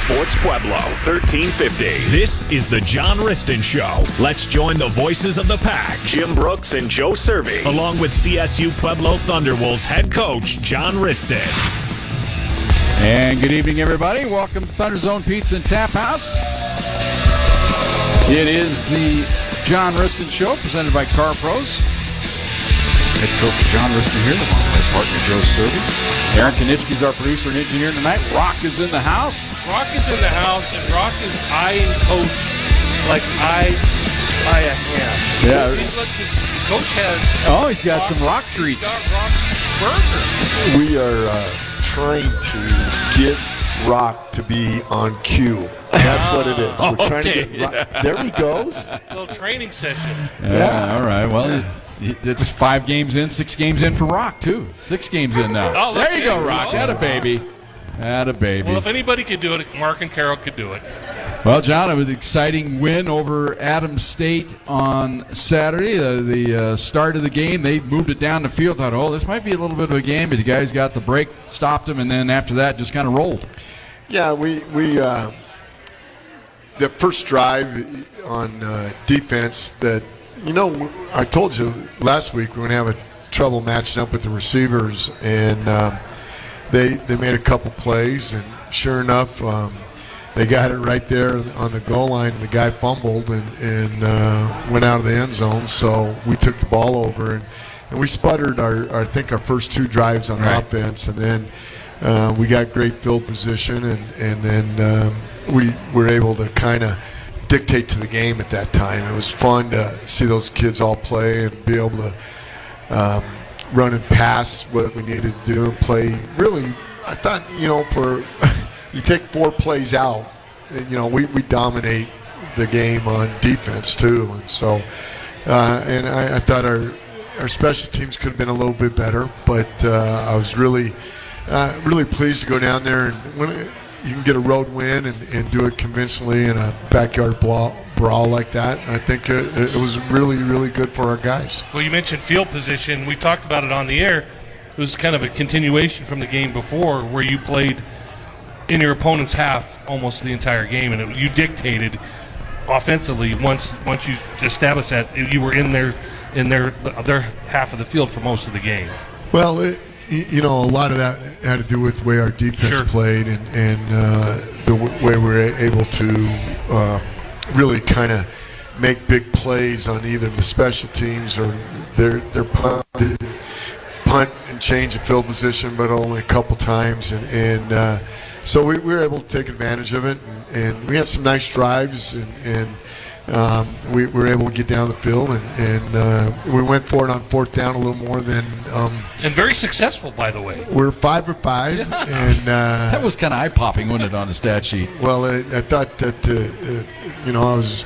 Sports Pueblo, 1350. This is the John Wristen Show. Let's join the voices of the pack, Jim Brooks and Joe Cervi, along with CSU Pueblo Thunderwolves head coach, John Wristen. And good evening, everybody. Welcome to Thunder Zone Pizza and Tap House. It is the John Wristen Show, presented by Car Pros. Head coach John Wristen here, along with my partner Joe Cervi. Aaron Konitsky's our producer and engineer tonight. Rock is in the house. Rock is in the house, and Rock is eyeing Coach like I a ham. Yeah. Coach has... He's got some rock treats. Rock's burger. We are trying to get Rock to be on cue. That's what it is. We're trying to get Rock. There he goes. A little training session. Yeah. All right. Well, it's 5 games in, 6 games in for Rock, too. 6 games in now. Oh, there you go, Rock. Atta baby. Atta baby. Well, if anybody could do it, Mark and Carroll could do it. Well, John, it was an exciting win over Adams State on Saturday. The start of the game, they moved it down the field. Thought, this might be a little bit of a game, but the guys got the break, stopped them, and then after that, just kind of rolled. Yeah, we the first drive on defense that, I told you last week we're going to have trouble matching up with the receivers, and they made a couple plays, and sure enough, they got it right there on the goal line. The guy fumbled and went out of the end zone, so we took the ball over, and we sputtered our first 2 drives on offense, and then we got great field position, and then we were able to kind of dictate to the game at that time. It was fun to see those kids all play and be able to run and pass what we needed to do and play. Really, I thought, for you take 4 plays out, we dominate the game on defense too. And so, and I thought our special teams could have been a little bit better, but I was really pleased to go down there, and when you can get a road win and do it convincingly in a backyard brawl like that, I think it was really, really good for our guys. Well, you mentioned field position. We talked about it on the air. It was kind of a continuation from the game before, where you played in your opponent's half almost the entire game, and you dictated offensively. Once you established that, you were in their half of the field for most of the game. Well, a lot of that had to do with the way our defense played and the way we were able to really kind of make big plays on either the special teams or their punt and change the field position, but only a couple times. And so we were able to take advantage of it, and we had some nice drives, and we were able to get down the field, and we went for it on 4th down a little more than and very successful, by the way. We're 5 for 5, and that was kind of eye-popping, wasn't it, on the stat sheet? Well, I thought that I was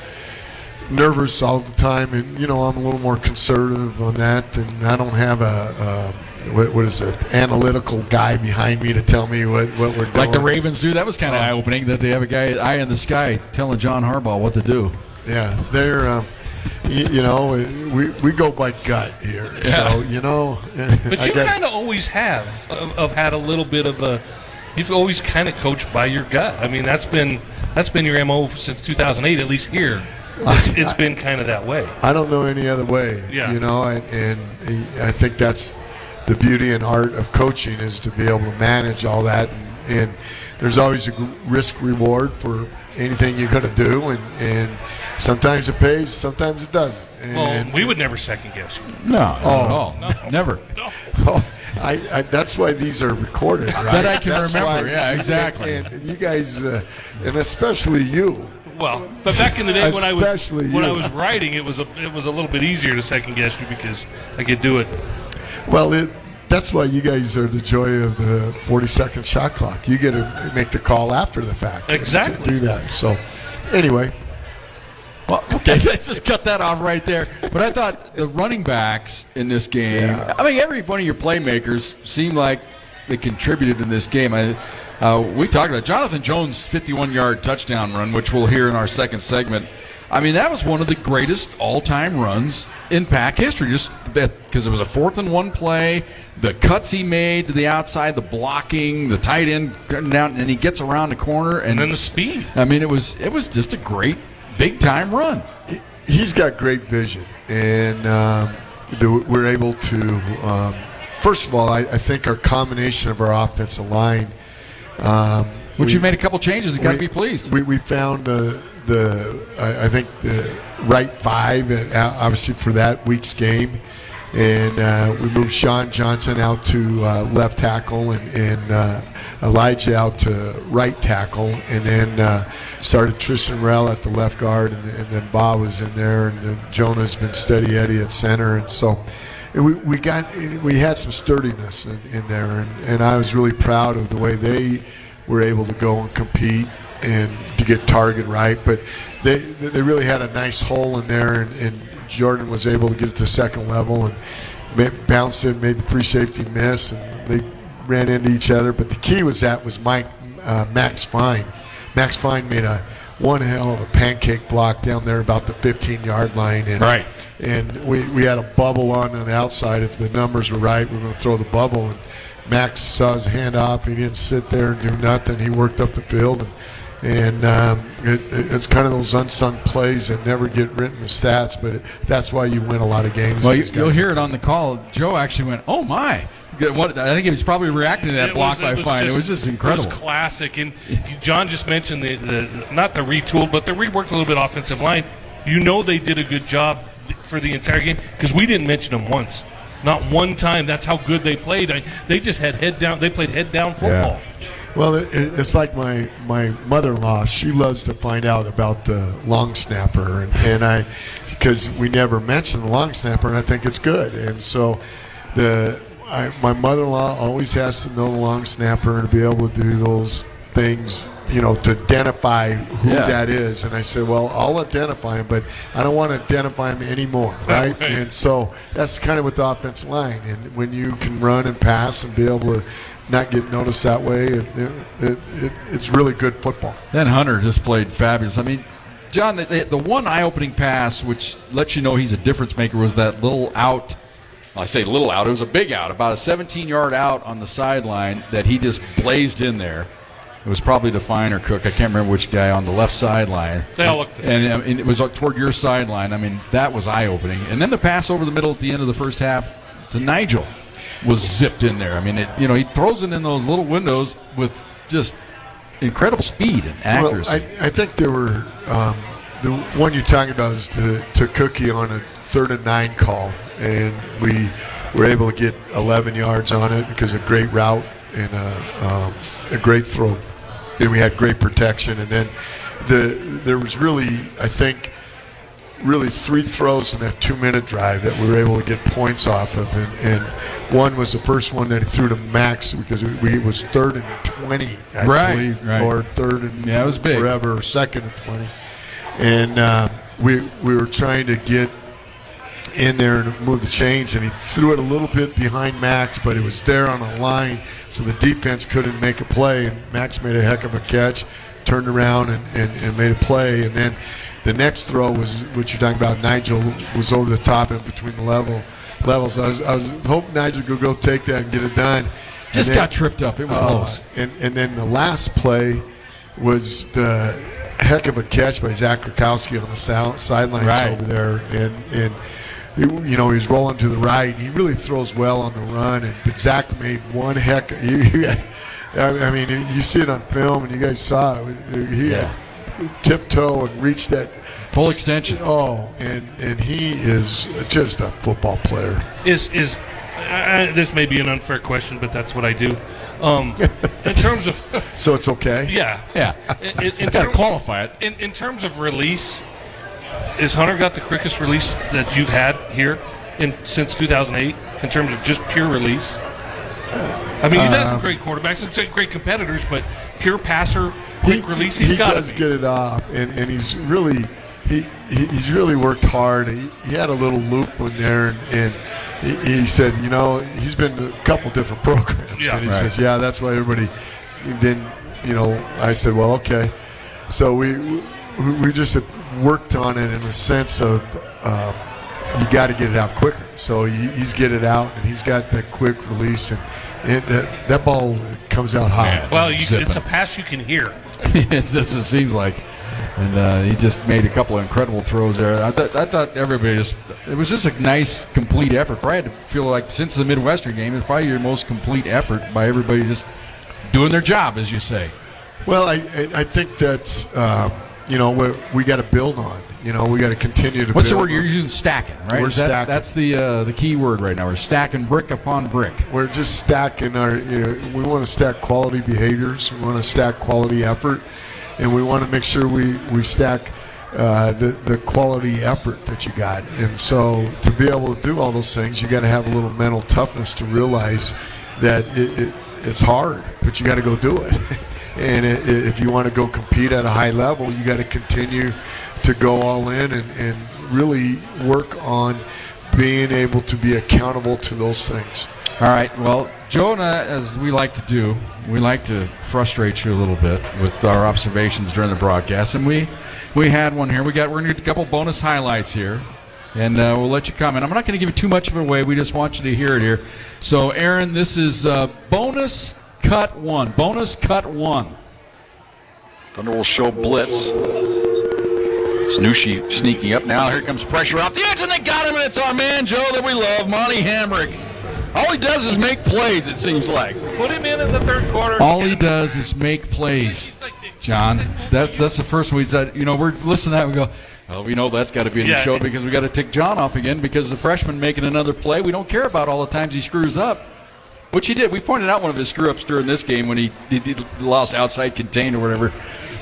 nervous all the time, and I'm a little more conservative on that, and I don't have what is it, analytical guy behind me to tell me what we're doing. Like the Ravens do. That was kind of eye-opening that they have a guy eye in the sky telling John Harbaugh what to do. Yeah, they're, we go by gut here. Yeah. So, But you kind of always have had a little bit of a. You've always kind of coached by your gut. I mean, that's been your MO since 2008, at least here. It's been kind of that way. I don't know any other way. Yeah. And I think that's the beauty and art of coaching, is to be able to manage all that, and there's always a risk reward for anything you're going to do, and sometimes it pays, sometimes it doesn't. Well, we would never second guess you. No, not at all. No. Never. No. Oh, that's why these are recorded, right? That I can that's remember. Why, yeah, exactly. And you guys, and especially you. Well, but back in the day when I was writing, it was a little bit easier to second guess you because I could do it. Well, that's why you guys are the joy of the 40-second shot clock. You get to make the call after the fact. Exactly. To do that. So, anyway. Well, okay, let's just cut that off right there. But I thought the running backs in this game, every one of your playmakers seemed like they contributed in this game. We talked about Jonathan Jones' 51-yard touchdown run, which we'll hear in our second segment. I mean, that was one of the greatest all-time runs in Pack history. Just because it was a 4th-and-1 play, the cuts he made to the outside, the blocking, the tight end cutting down, and he gets around the corner, and then the speed. I mean, it was just a great big-time run. He's got great vision, and we're able to. First of all, I think our combination of our offensive line. Which you made a couple changes. You got to be pleased. We found I think the right 5, obviously for that week's game, and we moved Sean Johnson out to left tackle and Elijah out to right tackle, and then started Tristan Rell at the left guard, and then Bob was in there, and then Jonah's been steady Eddie at center, and so. We had some sturdiness in there, and I was really proud of the way they were able to go and compete and to get target right. But they really had a nice hole in there, and Jordan was able to get it to second level and bounced it, made the free safety miss, and they ran into each other. But the key was Max Fine. Max Fine made one hell of a pancake block down there about the 15-yard line. And, right. And we had a bubble on the outside. If the numbers were right, we were going to throw the bubble. And Max saw his hand off. He didn't sit there and do nothing. He worked up the field. And it's kind of those unsung plays that never get written in the stats, but that's why you win a lot of games. Well, you'll hear it on the call. Joe actually went, "Oh, my." I think he was probably reacting to that block by Fine. It was just incredible. It was classic. And John just mentioned not the retooled, but the reworked a little bit offensive line. You know they did a good job for the entire game because we didn't mention them once. Not one time. That's how good they played. They just had head down. They played head down football. Yeah. Well, it's like my mother-in-law. She loves to find out about the long snapper, and because we never mention the long snapper, and I think it's good. And so my mother-in-law always has to know the long snapper and to be able to do those things, to identify who that is. And I said, well, I'll identify him, but I don't want to identify him anymore, right? And so that's kind of with the offensive line. And when you can run and pass and be able to not get noticed that way, it's really good football. Then Hunter just played fabulous. I mean, John, the one eye-opening pass which lets you know he's a difference maker was that little out. I say little out. It was a big out, about a 17-yard out on the sideline that he just blazed in there. It was probably Define or Cook. I can't remember which guy on the left sideline. They all looked the same. And it was toward your sideline. I mean, that was eye-opening. And then the pass over the middle at the end of the first half to Nigel was zipped in there. I mean, he throws it in those little windows with just incredible speed and accuracy. Well, I think there were the one you're talking about is to Cookie on a 3rd and 9 call, and we were able to get 11 yards on it because of a great route and a great throw. And we had great protection. And then there was really, I think, 3 throws in that 2-minute drive that we were able to get points off of. And one was the first one that he threw to Max because it was 3rd and 20, I believe, or 3rd and it was big. Forever, or 2nd and 20. And we were trying to get in there and move the chains, and he threw it a little bit behind Max, but it was there on a line, so the defense couldn't make a play, and Max made a heck of a catch, turned around and made a play. And then the next throw was what you're talking about. Nigel was over the top and between the levels. I was hoping Nigel could go take that and get it done. Just got tripped up. It was close. And then the last play was the heck of a catch by Zach Krakowski on the sidelines over there, and he was rolling to the right. He really throws well on the run, but Zach made one heck. I mean, you see it on film, and you guys saw it. He had tiptoe and reached that full extension. Oh, and he is just a football player. This may be an unfair question, but that's what I do. In terms of so it's okay. Yeah. In got to qualify it. In terms of release, is Hunter got the quickest release that you've had here since 2008 in terms of just pure release? I mean, he's had some great quarterbacks and great competitors, but pure passer, quick release, he does get it off, and he's really he's really worked hard. He had a little loop in there, and he said, he's been to a couple different programs, and he says, that's why everybody didn't. I said, well, okay. So we just have worked on it in the sense of you got to get it out quicker. So he's get it out, and he's got that quick release, and that ball comes out hot. Man, well, it's a pass you can hear. That's what it seems like. And he just made a couple of incredible throws there. I thought everybody it was just a nice, complete effort. Probably had to feel like since the Midwestern game, it's probably your most complete effort by everybody just doing their job, as you say. Well, I think that's, we got to build on. We got to continue to What's build. the word you're using? Stacking, right? We're stacking. That's the key word right now. We're stacking brick upon brick. We're just stacking we want to stack quality behaviors. We want to stack quality effort. And we want to make sure we stack the quality effort that you got. And so to be able to do all those things, you got to have a little mental toughness to realize that it's hard, but you got to go do it. And if you want to go compete at a high level, you got to continue to go all in and really work on being able to be accountable to those things. All right. Well, Jonah, as we like to do, we like to frustrate you a little bit with our observations during the broadcast, and we had one here. We're going to get a couple bonus highlights here, and we'll let you comment. I'm not going to give you too much of it away. We just want you to hear it here. So, Aaron, this is bonus cut one. Bonus cut one. Thunder will show blitz. Snooshi sneaking up now. Here comes pressure off the edge, and they got him, and it's our man, Joe, that we love, Monty Hamrick. All he does is make plays, it seems like. Put him in the third quarter. All he does is make plays, John. That's the first one we said. We're listening to that and we go, well, we know that's got to be in the show because we got to tick John off again because the freshman making another play. We don't care about all the times he screws up, which he did. We pointed out one of his screw-ups during this game when he lost outside contain or whatever.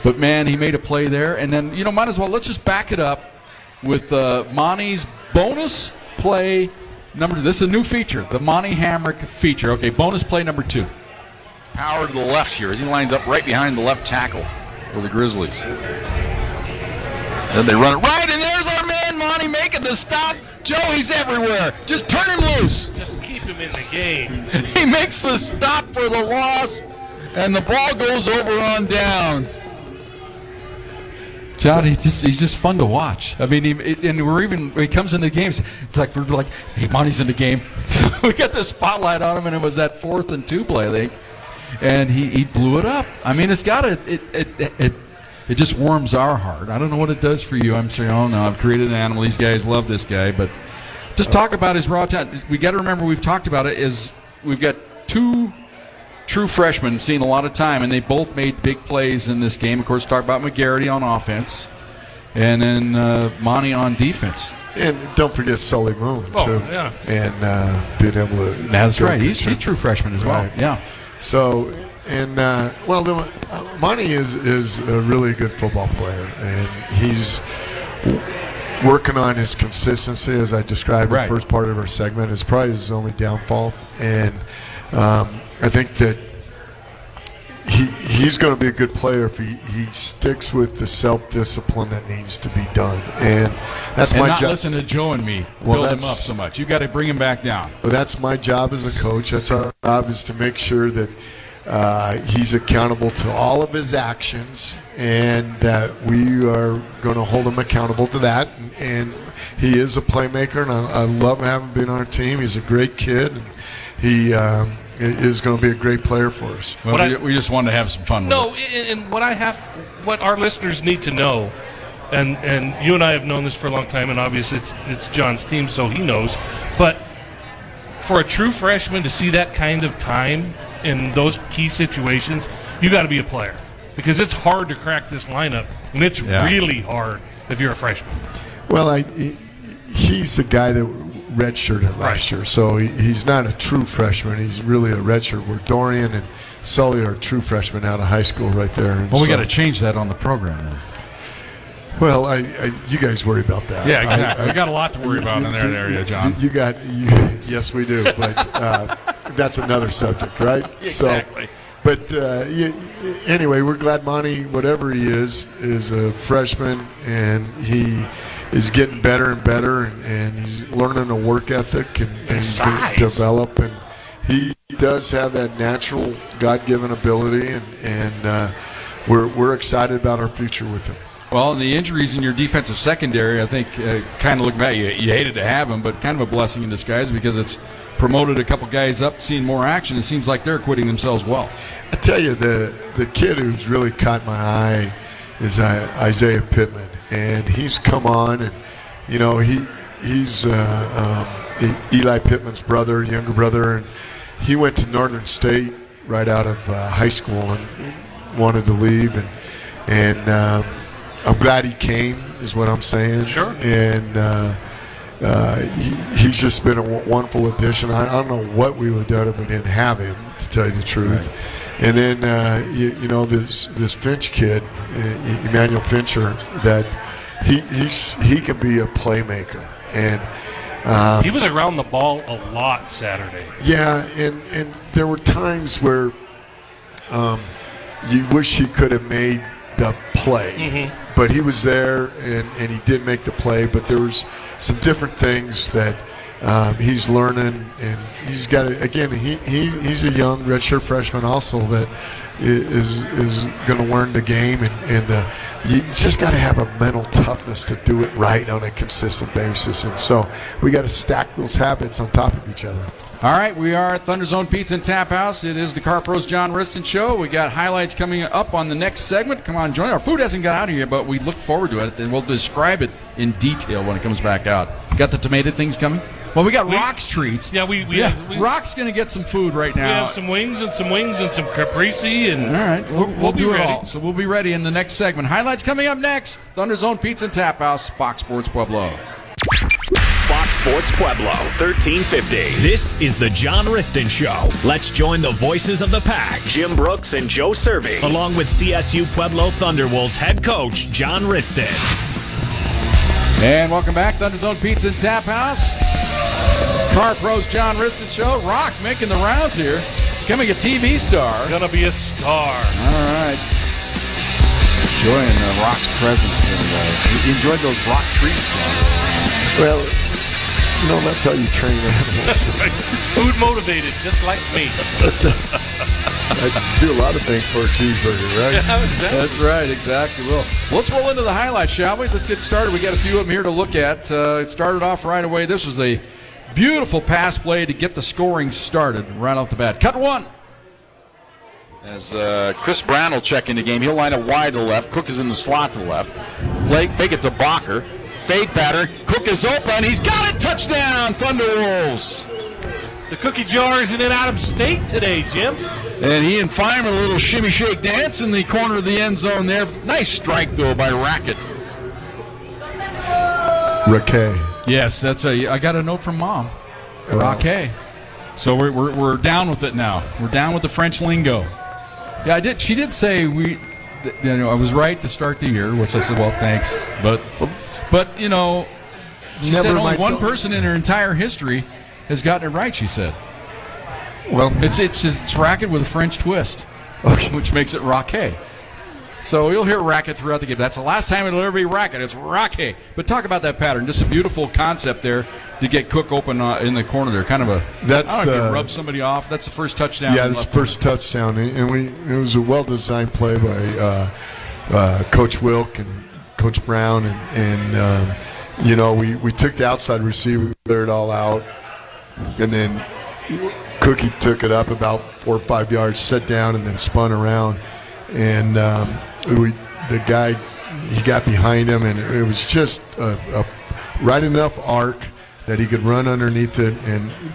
But, man, he made a play there. And then, might as well, let's just back it up with Monty's bonus play number 2. This is a new feature, the Monty Hamrick feature. Okay, bonus play number 2. Power to the left here as he lines up right behind the left tackle for the Grizzlies. Then they run it right, and there's our man, Monty, making the stop. Joe, he's everywhere. Just turn him loose. Just keep him in the game. He makes the stop for the loss, and the ball goes over on downs. John, he's just fun to watch. I mean, when he comes into the games, we're like, hey, Monty's in the game. We got the spotlight on him, and it was that 4th and 2 play, I think, and he blew it up. I mean, it just warms our heart. I don't know what it does for you. I'm saying, oh no, I've created an animal. These guys love this guy, but just talk about his raw talent. We got to remember we've talked about it. Is we've got 2 true freshmen seen a lot of time, and they both made big plays in this game. Of course, talk about McGarity on offense, and then Monty on defense. And don't forget Sully Moon, too. Yeah. And being able to... That's right. He's true freshman as well. Right. Yeah. So, Monty is a really good football player, and he's working on his consistency, as I described in the first part of our segment. Is probably his only downfall, and I think that he's going to be a good player if he sticks with the self-discipline that needs to be done, and that's my job. Not listen to Joe and me build him up so much. You got to bring him back down. Well, that's my job as a coach. That's our job, is to make sure that he's accountable to all of his actions, and that we are going to hold him accountable to that. And he is a playmaker, and I love having him being on our team. He's a great kid, and he is going to be a great player for us. Well, we just wanted to have some fun with it. No, and what our listeners need to know, and you and I have known this for a long time, and obviously it's John's team, so he knows. But for a true freshman to see that kind of time in those key situations, you got to be a player, because it's hard to crack this lineup, and it's really hard if you're a freshman. Well, he's the guy that redshirted last year, so he's not a true freshman. He's really a redshirt. Where Dorian and Sully are true freshmen out of high school right there. And we got to change that on the program then. Well, you guys worry about that. Yeah, exactly. We got a lot to worry about in that area, John. Yes, we do, but that's another subject, right? Exactly. But anyway, we're glad Monty, whatever he is a freshman, and he is getting better and better, and he's learning a work ethic and develop, and he does have that natural God-given ability, and we're excited about our future with him. Well, and the injuries in your defensive secondary, I think, kind of looking back, you hated to have them, but kind of a blessing in disguise because it's promoted a couple guys up, seeing more action. It seems like they're acquitting themselves well. I tell you, the kid who's really caught my eye is Isaiah Pittman, and he's come on, and he's Eli Pittman's younger brother, and he went to Northern State right out of high school and wanted to leave, and I'm glad he came, is what I'm saying. Sure. And he's just been a wonderful addition. I don't know what we would have done if we didn't have him, to tell you the truth. Right. And then this Finch kid, Emmanuel Fincher, that he can be a playmaker, and he was around the ball a lot Saturday. yeah, and there were times where you wish he could have made the play, but he was there and he did make the play. But there was some different things that he's learning, and he's got again. He's a young redshirt freshman also that is going to learn the game, and you just got to have a mental toughness to do it right on a consistent basis. And so we got to stack those habits on top of each other. All right, we are at Thunder Zone Pizza and Tap House. It is the Car Pros John Wristen Show. We got highlights coming up on the next segment. Come on, join. Our food hasn't got out of here, but we look forward to it, and we'll describe it in detail when it comes back out. Got the tomato things coming? Well, we got Rock's treats. Yeah, we Rock's going to get some food right now. We have some wings and some caprese, and all right, we'll do it ready. all. So we'll be ready in the next segment. Highlights coming up next. Thunder Zone Pizza and Tap House, Fox Sports Pueblo. Fox Sports Pueblo, 1350. This is the John Wristen Show. Let's join the voices of the pack, Jim Brooks and Joe Cervi, along with CSU Pueblo Thunderwolves head coach John Wristen. And welcome back, Thunder Zone Pizza and Tap House. Car Pros John Wristen Show. Rock making the rounds here. Becoming a TV star. Gonna be a star. All right. Enjoying Rock's presence. And you enjoyed those Rock treats, John. Well, that's how you train animals. Food motivated, just like me. I do a lot of things for a cheeseburger, right? Yeah, exactly. That's right, exactly. Well, let's roll into the highlights, shall we? Let's get started. We got a few of them here to look at. It started off right away. This was a beautiful pass play to get the scoring started right off the bat. Cut one. As Chris Brown will check in the game, he'll line up wide to the left. Cook is in the slot to the left. Fake it to Bacher. Fade pattern. Cook is open. He's got it. Touchdown, Thunderwolves. The cookie jar isn't in Adams State today, Jim. And he and Fireman a little shimmy shake dance in the corner of the end zone there. Nice strike, though, by Rackett. Raquet. Yes, I got a note from Mom. Raquet. So we're down with it now. We're down with the French lingo. Yeah, I did. She did say I was right to start the year, which I said, well, thanks. But she said only one person in her entire history has gotten it right. She said, well, it's racket with a French twist, which makes it raquet. So you'll hear racket throughout the game. That's the last time it'll ever be racket. It's raquet. But talk about that pattern. Just a beautiful concept there to get Cook open in the corner there. Kind of rub somebody off. That's the first touchdown. Yeah, that's the first touchdown. And it was a well-designed play by Coach Wilk and Coach Brown. And we took the outside receiver, cleared it all out. And then Cookie took it up about 4 or 5 yards, set down, and then spun around. And the guy, he got behind him, and it was just a right enough arc that he could run underneath it.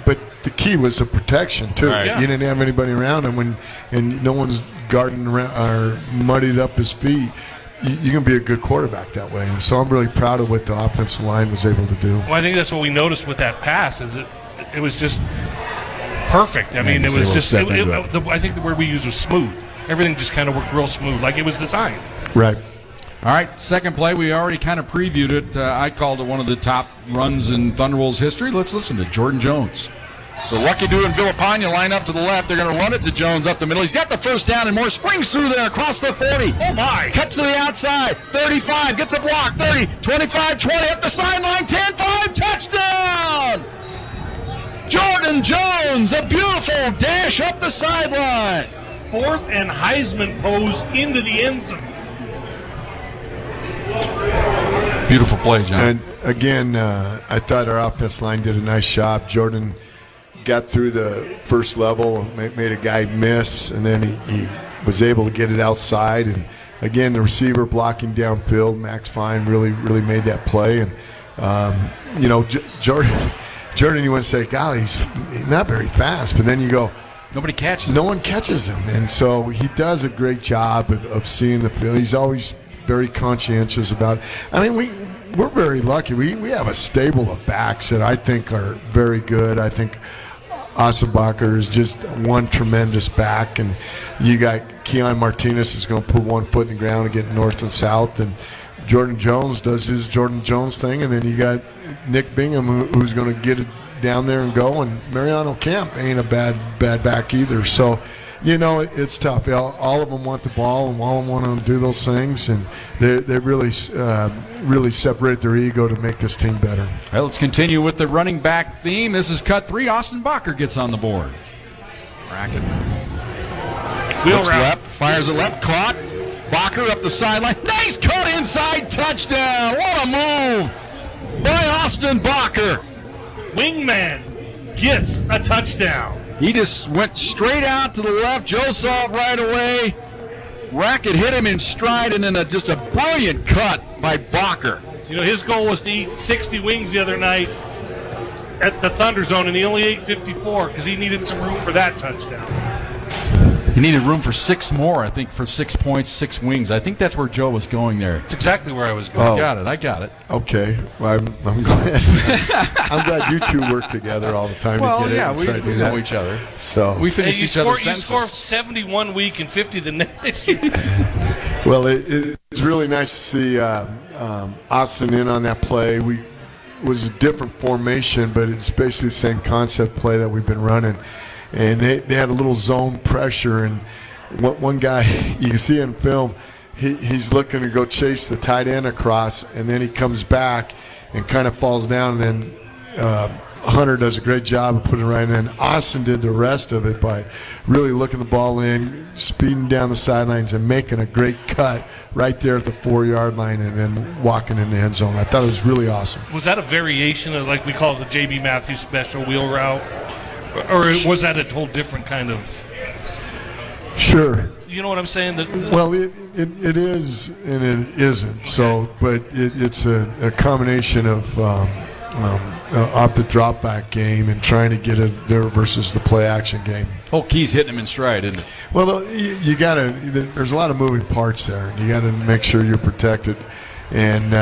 But the key was the protection too. Right. You didn't have anybody around him and no one's guarding around or muddied up his feet. You can be a good quarterback that way. And so I'm really proud of what the offensive line was able to do. Well, I think that's what we noticed with that pass is it was just perfect. I mean, it was just. I think the word we used was smooth. Everything just kind of worked real smooth, like it was designed. Right. All right, second play. We already kind of previewed it. I called it one of the top runs in Thunderwolves history. Let's listen to Jordan Jones. So Lucky Doo and Villapana line up to the left. They're going to run it to Jones up the middle. He's got the first down and more. Springs through there across the 40. Oh, my. Cuts to the outside. 35. Gets a block. 30. 25. 20. Up the sideline. 10. 5. Touchdown. Jordan Jones. A beautiful dash up the sideline. Fourth and Heisman pose into the end zone. Beautiful play, John. And again, I thought our offensive line did a nice job. Jordan got through the first level, made a guy miss, and then he was able to get it outside. And again, the receiver blocking downfield, Max Fine really made that play. And Jordan, you want to say, golly, he's not very fast, but then you go, nobody catches him. No one catches him, and so he does a great job of seeing the field. He's always very conscientious about it. I mean, we're very lucky. We have a stable of backs that I think are very good. I think Ossenbacher is just one tremendous back, and you got Keon Martinez is going to put one foot in the ground and get north and south, and Jordan Jones does his Jordan Jones thing, and then you got Nick Bingham who's going to get it down there and go, and Mariano Camp ain't a bad back either. So, it's tough. All of them want the ball, and all of them want to do those things, and they really separate their ego to make this team better. Well, let's continue with the running back theme. This is cut 3. Austin Bacher gets on the board. Racket. Looks left, fires it left, caught. Bacher up the sideline. Nice cut inside, touchdown. What a move by Austin Bacher. Wingman gets a touchdown. He just went straight out to the left. Joe saw it right away. Racket hit him in stride, and then just a brilliant cut by Bacher. His goal was to eat 60 wings the other night at the Thunder Zone, and he only ate 54 because he needed some room for that touchdown. He needed room for 6 more, I think, for 6 points, 6 wings. I think that's where Joe was going there. That's exactly where I was going. I got it. Okay, well, I'm glad. I'm glad you two work together all the time. Well, to get we know each other. So we finish each other's sentences. You score 71 week and 50 the next. Well, it's really nice to see Austin in on that play. It was a different formation, but it's basically the same concept play that we've been running. And they had a little zone pressure, and one guy, you can see in film, he's looking to go chase the tight end across, and then he comes back and kind of falls down, and then Hunter does a great job of putting it right in. Austin did the rest of it by really looking the ball in, speeding down the sidelines, and making a great cut right there at the 4-yard line, and then walking in the end zone. I thought it was really awesome. Was that a variation of, like we call it, the J.B. Matthews special wheel route? Or was that a whole different kind of? Sure. You know what I'm saying? Well, it is and it isn't. Okay. So, but it's a combination of off the drop back game and trying to get it there versus the play action game. Whole key's hitting him in stride, isn't it? Well, you got to. There's a lot of moving parts there, and you got to make sure you're protected. And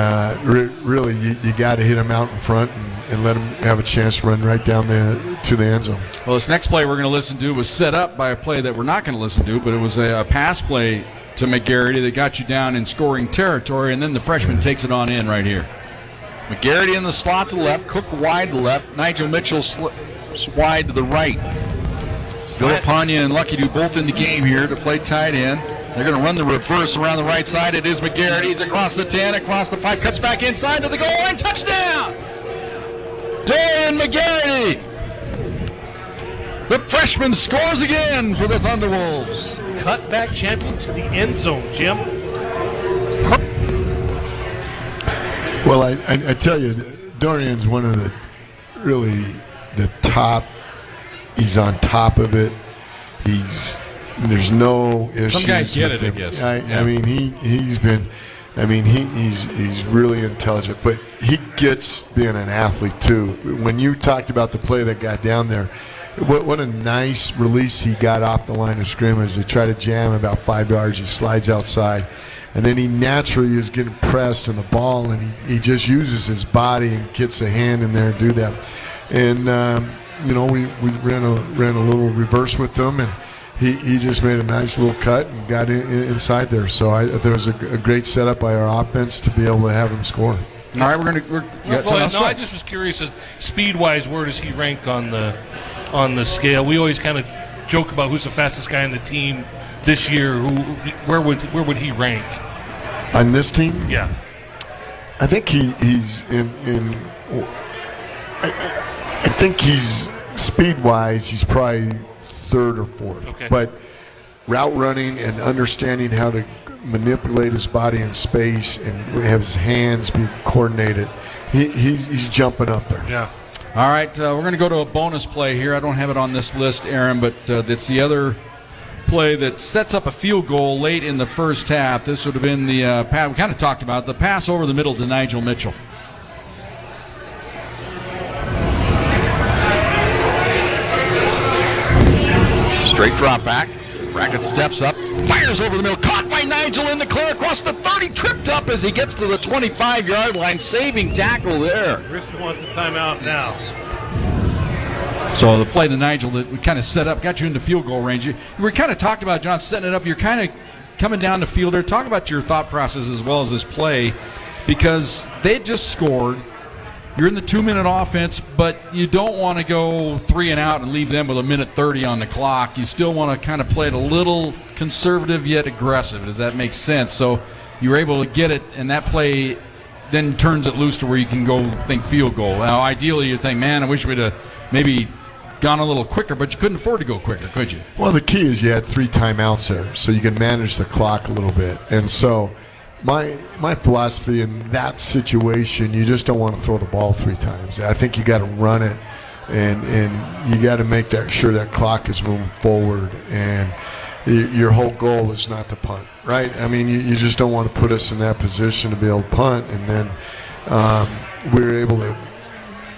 really, you got to hit him out in front and let him have a chance to run right down to the end zone. Well, this next play we're going to listen to was set up by a play that we're not going to listen to, but it was a pass play to McGarity that got you down in scoring territory, and then the freshman takes it on in right here. McGarity in the slot to the left, Cook wide to the left, Nigel Mitchell wide to the right. Villapana and Lucky do both in the game here to play tight end. They're going to run the reverse around the right side. It is McGarity. He's across the 10, across the 5, cuts back inside to the goal line. Touchdown! Dorian McGarity! The freshman scores again for the Thunderwolves. Cutback champion to the end zone, Jim. Well, I tell you, Dorian's one of the top. He's on top of it. There's no issues. Some guys get it, him. I guess. I mean, he's really intelligent, but he gets being an athlete too. When you talked about the play that got down there, what a nice release he got off the line of scrimmage. They try to jam about 5 yards. He slides outside, and then he naturally is getting pressed in the ball, and he just uses his body and gets a hand in there and do that. And we ran a little reverse with them, and he just made a nice little cut and got inside there. So there was a great setup by our offense to be able to have him score. All right, I just was curious, speed-wise, where does he rank on the scale? We always kind of joke about who's the fastest guy on the team this year. Where would he rank on this team? Yeah, I think he's in. I think he's speed-wise, he's probably third or fourth. Okay. But route running and understanding how to manipulate his body in space and have his hands be coordinated. He's jumping up there. Yeah. All right, we're going to go to a bonus play here. I don't have it on this list, Aaron, but it's the other play that sets up a field goal late in the first half. This would have been the we kind of talked about the pass over the middle to Nigel Mitchell. Straight drop back. Brackett steps up, fires over the middle, caught by Nigel in the clear across the 30, tripped up as he gets to the 25-yard line, saving tackle there. Wristen wants a timeout now. So the play to Nigel that we kind of set up, got you into field goal range. We kind of talked about, John, setting it up. You're kind of coming down the field there. Talk about your thought process as well as this play, because they just scored. You're in the 2-minute offense, but you don't want to go 3 and out and leave them with a minute 30 on the clock. You still want to kind of play it a little conservative yet aggressive. Does that make sense? So you were able to get it, and that play then turns it loose to where you can go think field goal. Now, ideally, you think, man, I wish we'd have maybe gone a little quicker, but you couldn't afford to go quicker, could you? Well, the key is you had 3 timeouts there, so you can manage the clock a little bit. And so my philosophy in that situation, you just don't want to throw the ball 3 times. I think you got to run it, and you got to make sure that clock is moving forward, and your whole goal is not to punt, right? I mean, you just don't want to put us in that position to be able to punt, and then we were able to.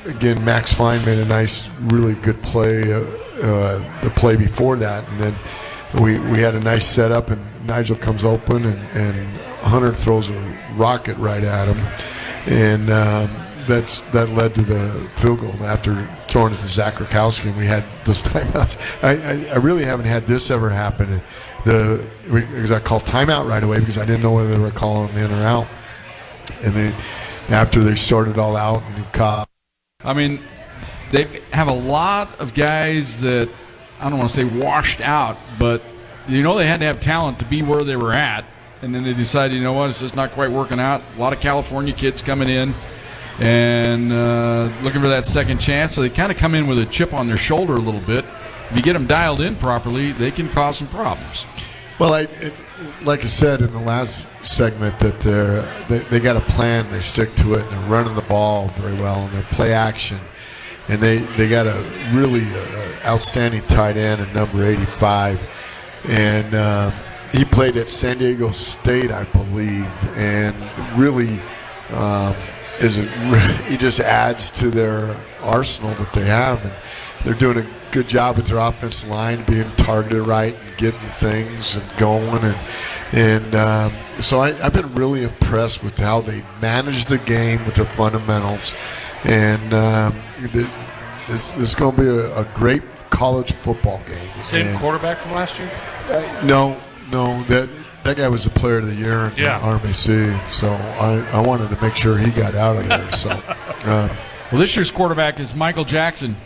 Again, Max Fine made a nice, really good play, the play before that, and then we had a nice setup, and Nigel comes open, and Hunter throws a rocket right at him, and that led to the field goal after throwing it to Zach Rakowski, and we had those timeouts. I really haven't had this ever happen. Because I called timeout right away because I didn't know whether they were calling in or out, and then after they sorted it all out and he caught. I mean, they have a lot of guys that, I don't want to say washed out, but they had to have talent to be where they were at. And then they decided, you know what, it's just not quite working out. A lot of California kids coming in and looking for that second chance. So they kind of come in with a chip on their shoulder a little bit. If you get them dialed in properly, they can cause some problems. Well, like I said in the last segment, that they got a plan, they stick to it, and they're running the ball very well, and they play action, and they got a really outstanding tight end at number 85, and he played at San Diego State, I believe, and really he just adds to their arsenal that they have, and they're doing a good job with their offensive line, being targeted right and getting things and going, and so I've been really impressed with how they manage the game with their fundamentals, and this is going to be a great college football game. Same quarterback from last year? No, that guy was the player of the year in the RMC, so I wanted to make sure he got out of there. So, well, this year's quarterback is Michael Jackson.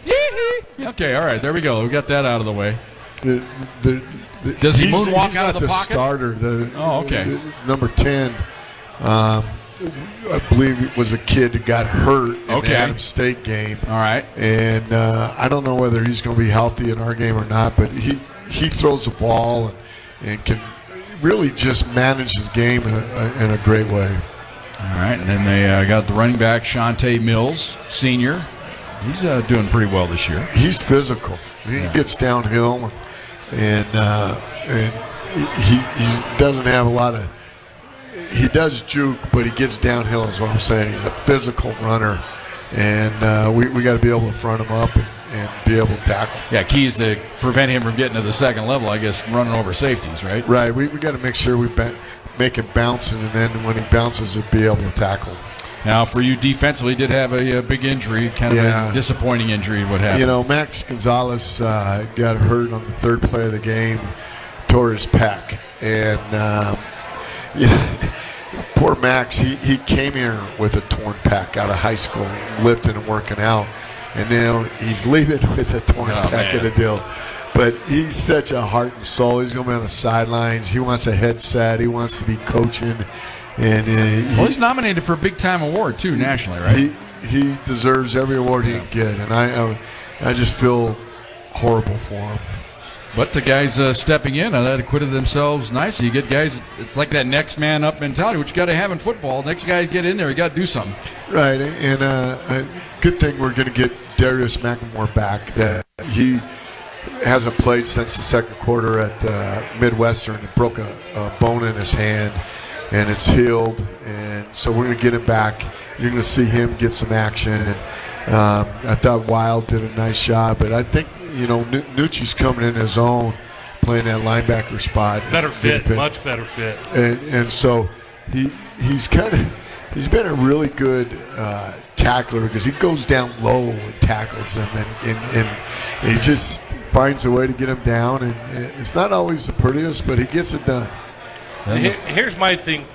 Okay, all right, there we go. We got that out of the way. Does he moonwalk out of the pocket? Starter. Okay. Number 10, I believe it was a kid that got hurt in the Adams State game. All right. And I don't know whether he's going to be healthy in our game or not, but he throws the ball and can really just manage his game in a great way. All right, and then they got the running back, Shante Mills, senior. He's doing pretty well this year. He's physical. He gets downhill, and he doesn't have a lot of. He does juke, but he gets downhill. Is what I'm saying. He's a physical runner, and we got to be able to front him up and be able to tackle. Yeah, key is to prevent him from getting to the second level. I guess running over safeties, right? Right. We got to make sure we make him bouncing, and then when he bounces, we'll be able to tackle. Now, for you defensively, did have a big injury, kind of a disappointing injury. What happened? Max Gonzalez got hurt on the third play of the game, tore his pec. And, poor Max, he came here with a torn pec out of high school, lifting and working out. And now he's leaving with a torn pec in a deal. But he's such a heart and soul. He's going to be on the sidelines. He wants a headset. He wants to be coaching. And he's nominated for a big-time award, too, nationally, right? He deserves every award he can get, and I just feel horrible for him. But the guys stepping in, that acquitted themselves nicely. You get guys, it's like that next man up mentality, which you got to have in football. Next guy to get in there, you got to do something. Right, and a good thing we're going to get Darius McLemore back. That he hasn't played since the second quarter at Midwestern. He broke a bone in his hand, and it's healed. And so we're going to get him back. You're going to see him get some action. And I thought Wild did a nice job, but I think Nucci's coming in his own, playing that linebacker spot. Better fit, much better fit. And so he's been a really good tackler because he goes down low and tackles them, and he just finds a way to get him down. And it's not always the prettiest, but he gets it done. Here's my thing.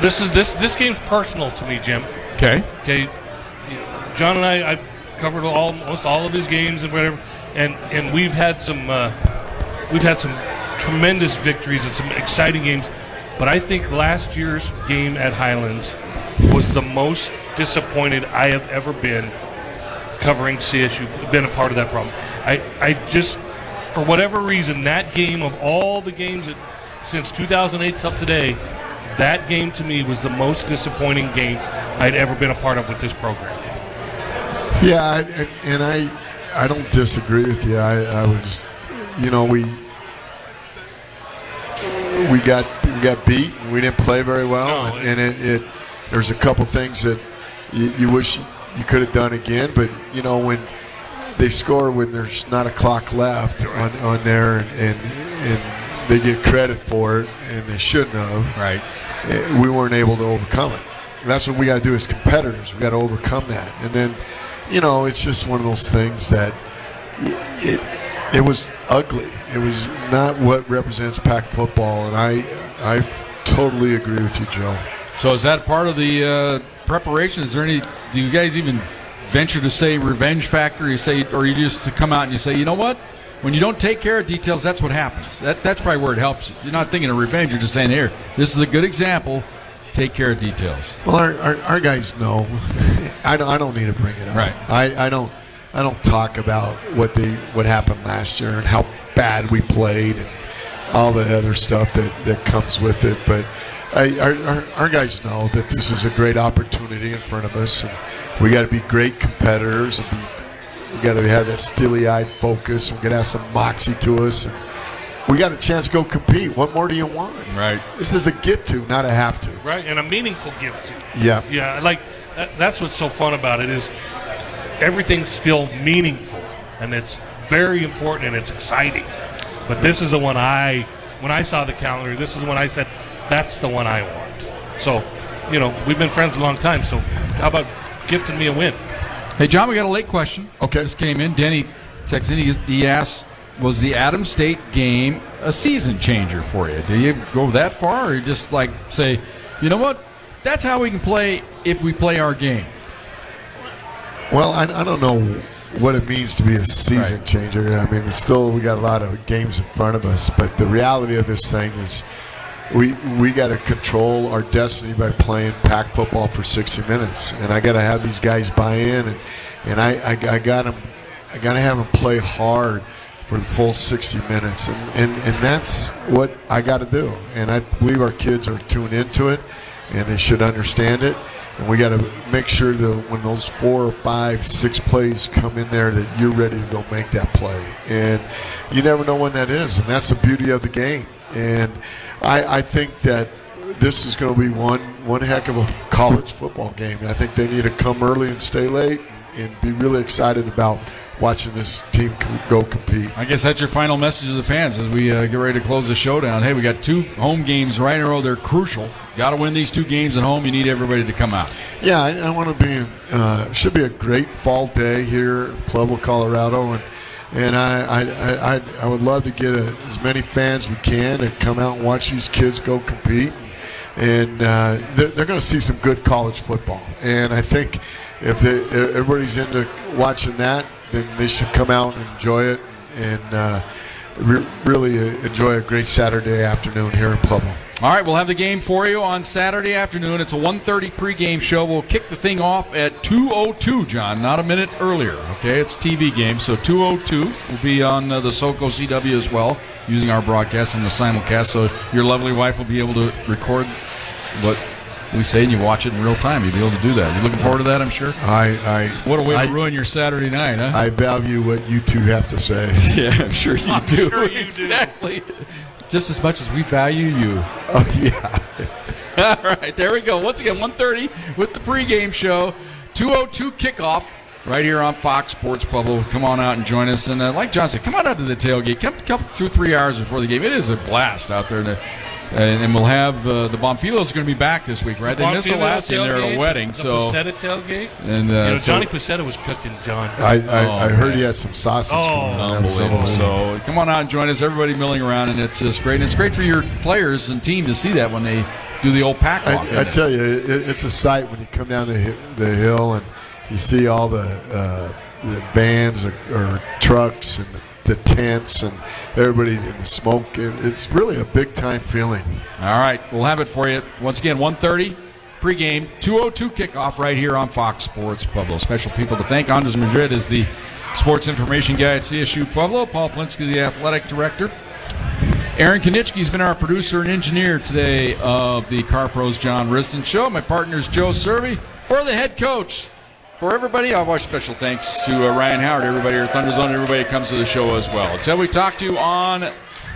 This game's personal to me, Jim. Okay. John and I've covered almost all of his games and whatever, and we've had some tremendous victories and some exciting games. But I think last year's game at Highlands was the most disappointed I have ever been covering CSU, been a part of that problem. I just, for whatever reason, that game of all the games since 2008 till today, that game to me was the most disappointing game I'd ever been a part of with this program. Yeah, and I don't disagree with you. I was, we got beat and we didn't play very well, and there's a couple things that you wish you could have done again. But when they score when there's not a clock left on there, and they get credit for it, and they shouldn't have. Right. We weren't able to overcome it. And that's what we got to do as competitors. We got to overcome that, and then. It's just one of those things that it was ugly. It was not what represents Pac football, and I totally agree with you, Joe. So is that part of the preparation? Is there any? Do you guys even venture to say revenge factor? You say, or you just come out and you say, you know what? When you don't take care of details, that's what happens. That's probably where it helps. You're not thinking of revenge. You're just saying, here, this is a good example. Take care of details. Well, our guys know. I don't need to bring it up. Right. I don't talk about what happened last year and how bad we played and all the other stuff that comes with it. But our guys know that this is a great opportunity in front of us, and we got to be great competitors, and we got to have that steely-eyed focus. We got to have some moxie to us. And we got a chance to go compete. What more do you want? Right. This is a get to, not a have to. Right, and a meaningful gift to. Yeah. Yeah, like that's what's so fun about it is everything's still meaningful, and it's very important and it's exciting. But this is the one when I saw the calendar, this is the one I said, that's the one I want. So, we've been friends a long time, so how about gifting me a win? Hey, John, we got a late question. Okay. Just came in. Denny texted in. He asked, was the Adams State game a season changer for you? Do you go that far, or you just say, you know what, that's how we can play if we play our game? Well, I don't know what it means to be a season changer. I mean, still we got a lot of games in front of us, but the reality of this thing is we got to control our destiny by playing Pac football for 60 minutes, and I got to have these guys buy in, and I got to have them play hard for the full 60 minutes, and that's what I got to do. And I believe our kids are tuned into it, and they should understand it. And we got to make sure that when those 4 or 5, 6 plays come in there, that you're ready to go make that play. And you never know when that is, and that's the beauty of the game. And I think that this is going to be one heck of a college football game. I think they need to come early and stay late and be really excited about watching this team go compete. I guess that's your final message to the fans as we get ready to close the showdown. Hey, we got 2 home games right in a row. They're crucial. Got to win these 2 games at home. You need everybody to come out. Yeah, I want to be should be a great fall day here in Pueblo, Colorado, and I would love to get as many fans we can to come out and watch these kids go compete. And they're going to see some good college football. And I think if everybody's into watching that, then they should come out and enjoy it. And really enjoy a great Saturday afternoon here in Pueblo. All right, we'll have the game for you on Saturday afternoon. It's a 1:30 pregame show. We'll kick the thing off at 2:02, John, not a minute earlier. Okay, it's TV game, so 2:02 will be on the SoCo CW as well, using our broadcast and the simulcast, so your lovely wife will be able to record what we say and you watch it in real time. You'll be able to do that. You looking forward to that, I'm sure? What a way to ruin your Saturday night, huh? I value what you two have to say. Yeah, I'm sure you do. Sure you exactly. Just as much as we value you. Oh, yeah. All right, there we go. Once again, 1:30 with the pregame show. 2:02 kickoff right here on Fox Sports Pueblo. Come on out and join us. And like John said, come on out to the tailgate. Come 2-3 hours before the game. It is a blast out there. And we'll have the Bonfilos are going to be back this week, right? They missed the last game. They're at a wedding. The Pusetta tailgate. And Johnny Pusetta was cooking, John. I heard he had some sausage going on. Unbelievable. So come on out and join us. Everybody milling around, and it's just great. And it's great for your players and team to see that when they do the old pack walk. I tell you, it's a sight when you come down the hill and you see all the vans or trucks and the tents and everybody in the smoke. It's really a big-time feeling. All right, we'll have it for you. Once again, 1:30 pregame, 2:02 kickoff right here on Fox Sports Pueblo. Special people to thank. Andres Madrid is the sports information guy at CSU Pueblo. Paul Plinsky, the athletic director. Aaron Konitsky has been our producer and engineer today of the Car Pros John Wristen Show. My partner is Joe Cervi. For the head coach, for everybody, I want special thanks to Ryan Howard, everybody here at Thunder Zone, everybody that comes to the show as well. Until we talk to you on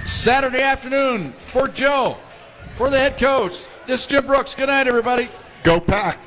Saturday afternoon, for Joe, for the head coach, this is Jim Brooks. Good night, everybody. Go Pack.